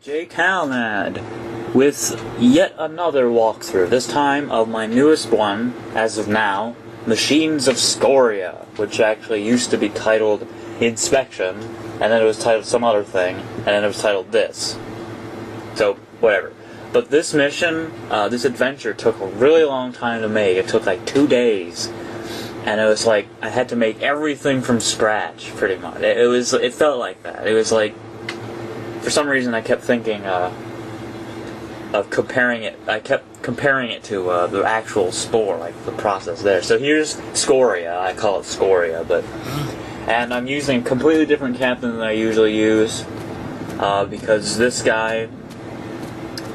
JKalenad with yet another walkthrough, this time of my newest one, as of now, Machines of Scoria, which actually used to be titled Inspection, and then it was titled some other thing, and then it was titled this. So, whatever. But this mission, this adventure took a really long time to make. It took like 2 days. And it was like, I had to make everything from scratch, pretty much. It felt like that. It was like, for some reason I kept thinking of comparing it. I kept comparing it to the actual spore, like the process there. So here's Scoria. I call it Scoria, and I'm using a completely different captain than I usually use because this guy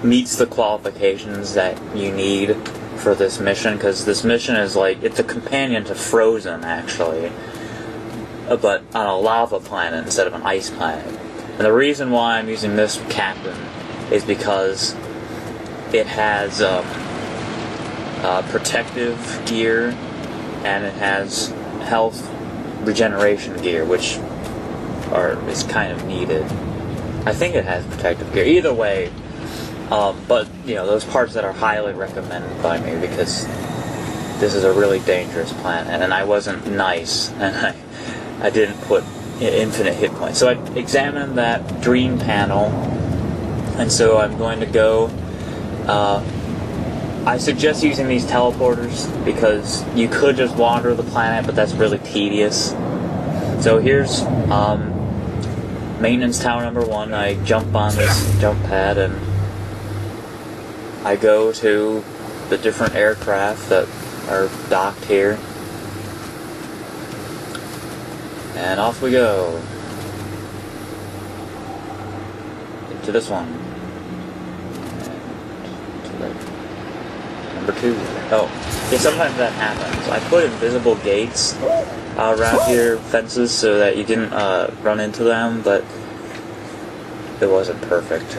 meets the qualifications that you need for this mission. Because this mission is like, it's a companion to Frozen, actually, but on a lava planet instead of an ice planet. And the reason why I'm using this captain is because it has protective gear and it has health regeneration gear, which is kind of needed. I think it has protective gear. Either way, but you know, those parts that are highly recommended by me because this is a really dangerous planet, and I wasn't nice, and I didn't put infinite hit points. So I examined that dream panel, and so I'm going to go. I suggest using these teleporters because you could just wander the planet, but that's really tedious. So here's maintenance tower number 1. I jump on this jump pad and I go to the different aircraft that are docked here. And off we go. Into this one. And to number 2. Oh, yeah, sometimes that happens. I put invisible gates around here, fences, so that you didn't run into them, but it wasn't perfect.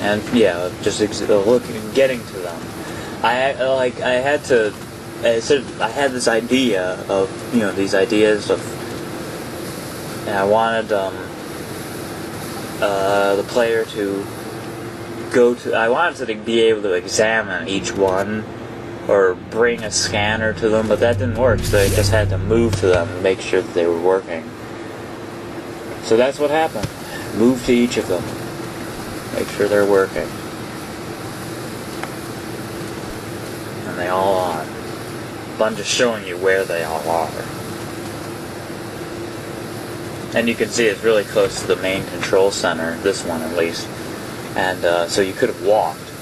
And yeah, just getting to them. I had this idea of, these ideas of, and I wanted the player to I wanted to be able to examine each one or bring a scanner to them, but that didn't work, so I just had to move to them and make sure that they were working. So that's what happened. Move to each of them. Make sure they're working. And they all are. But I'm just showing you where they all are. And you can see it's really close to the main control center, this one at least. And so you could have walked.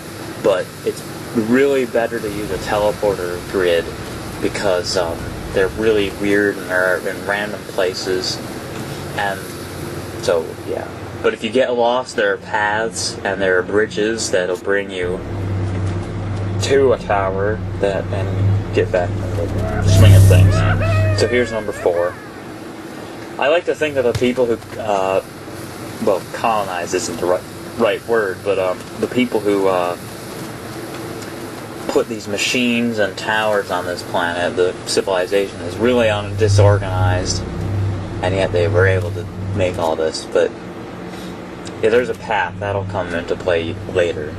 But it's really better to use a teleporter grid because they're really weird and they're in random places. And so, yeah. But if you get lost, there are paths and there are bridges that'll bring you to a tower and get back in the swing of things. So here's number 4. I like to think that the people who, colonize isn't the right word, but the people who put these machines and towers on this planet, the civilization is really disorganized, and yet they were able to make all this. But yeah, there's a path that'll come into play later.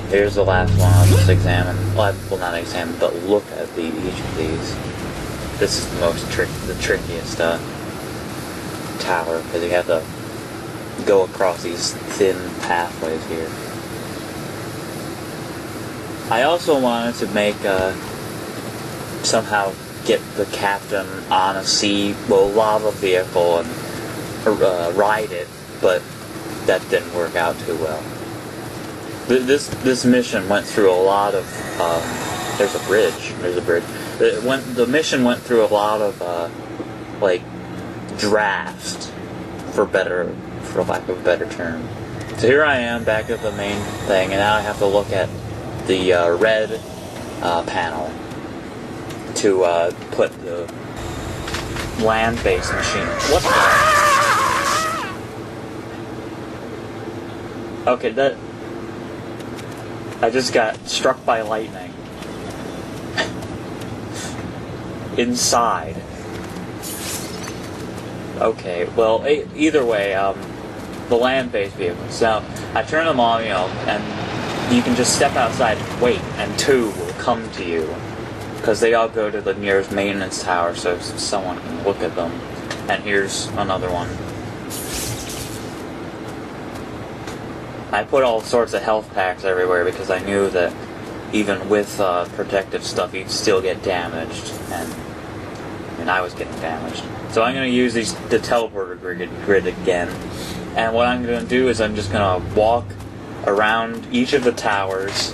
Here's the last one. I'll just examine. Well, not examine, but look at each of these. This is the trickiest tower because you have to go across these thin pathways here. I also wanted to make somehow get the captain on a lava vehicle and ride it, but that didn't work out too well. This mission went through a lot of there's a bridge. The mission went through a lot of drafts, for lack of a better term. So here I am back at the main thing, and now I have to look at the red panel to put the land-based machine. What the? Okay, I just got struck by lightning. inside. Okay, well, either way, the land-based vehicles. Now, I turn them on, and you can just step outside and wait, and two will come to you. Because they all go to the nearest maintenance tower, so someone can look at them. And here's another one. I put all sorts of health packs everywhere because I knew that even with protective stuff, you'd still get damaged. And I was getting damaged. So I'm going to use the teleporter grid again. And what I'm going to do is I'm just going to walk around each of the towers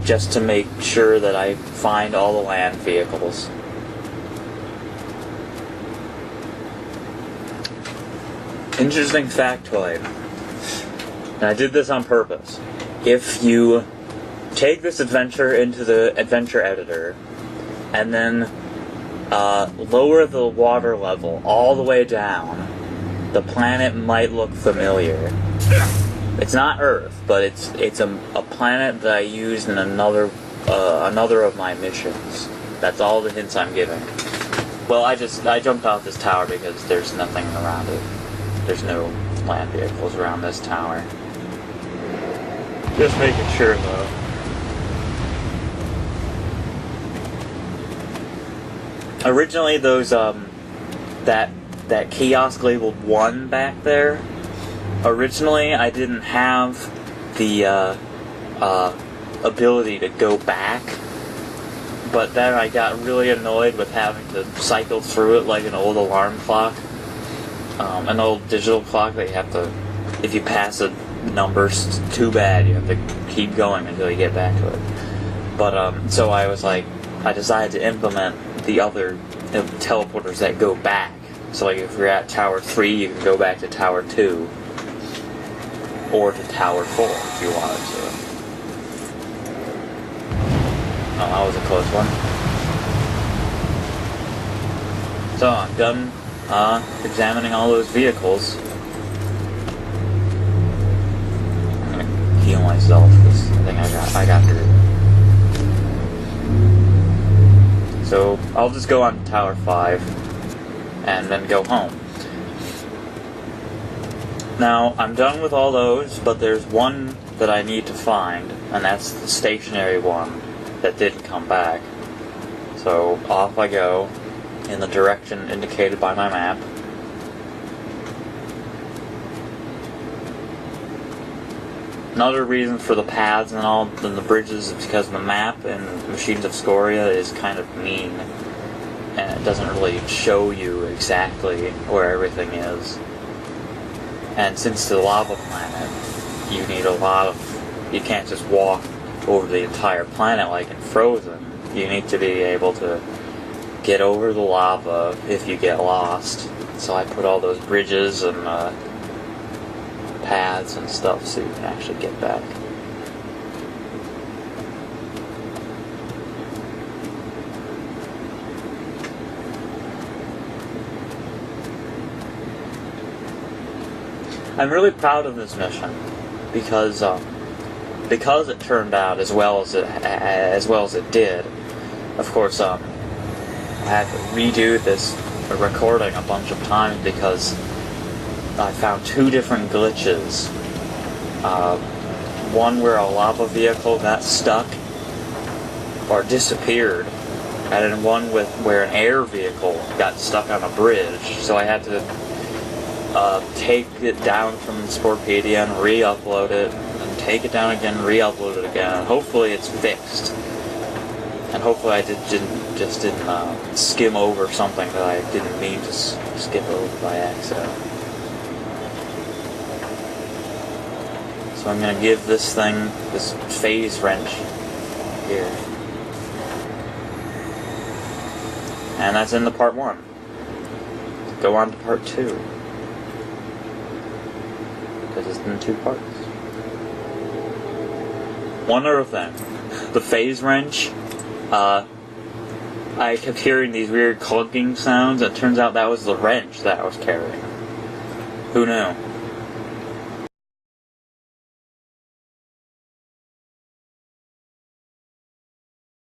just to make sure that I find all the land vehicles. Interesting factoid. And I did this on purpose. If you take this adventure into the adventure editor and then lower the water level all the way down, the planet might look familiar. It's not Earth, but it's a planet that I used in another of my missions. That's all the hints I'm giving. Well, I jumped off this tower because there's nothing around it. There's no land vehicles around this tower. Just making sure, though. Originally, those that kiosk labeled 1 back there. Originally, I didn't have the ability to go back, but then I got really annoyed with having to cycle through it like an old alarm clock, an old digital clock that you have to, if you pass a number too bad, you have to keep going until you get back to it. But so I was like, I decided to implement the other teleporters that go back. So like if you're at Tower 3, you can go back to Tower 2. Or to Tower 4 if you wanted to. Oh, that was a close one. So I'm done examining all those vehicles. I'm gonna heal myself because I think I got through. So I'll just go on to Tower 5 and then go home. Now, I'm done with all those, but there's one that I need to find, and that's the stationary one that didn't come back. So, off I go, in the direction indicated by my map. Another reason for the paths and all, and the bridges, is because the map in Machines of Scoria is kind of mean, and it doesn't really show you exactly where everything is. And since the lava planet, you need a lot of... You can't just walk over the entire planet like in Frozen. You need to be able to get over the lava if you get lost. So I put all those bridges and paths and stuff so you can actually get back. I'm really proud of this mission because it turned out as well as it did. Of course, I had to redo this recording a bunch of times because I found 2 different glitches. One where a lava vehicle got stuck or disappeared, and then one where an air vehicle got stuck on a bridge. So I had to take it down from Sportpedia and re-upload it, and take it down again, re-upload it again, and hopefully it's fixed. And hopefully I didn't skim over something that I didn't mean to skip over by accident. So I'm going to give this thing, this phase wrench here. And that's in the part 1. Go on to part 2. Because it's in 2 parts. One other thing. The phase wrench, I kept hearing these weird clunking sounds, and it turns out that was the wrench that I was carrying. Who knew?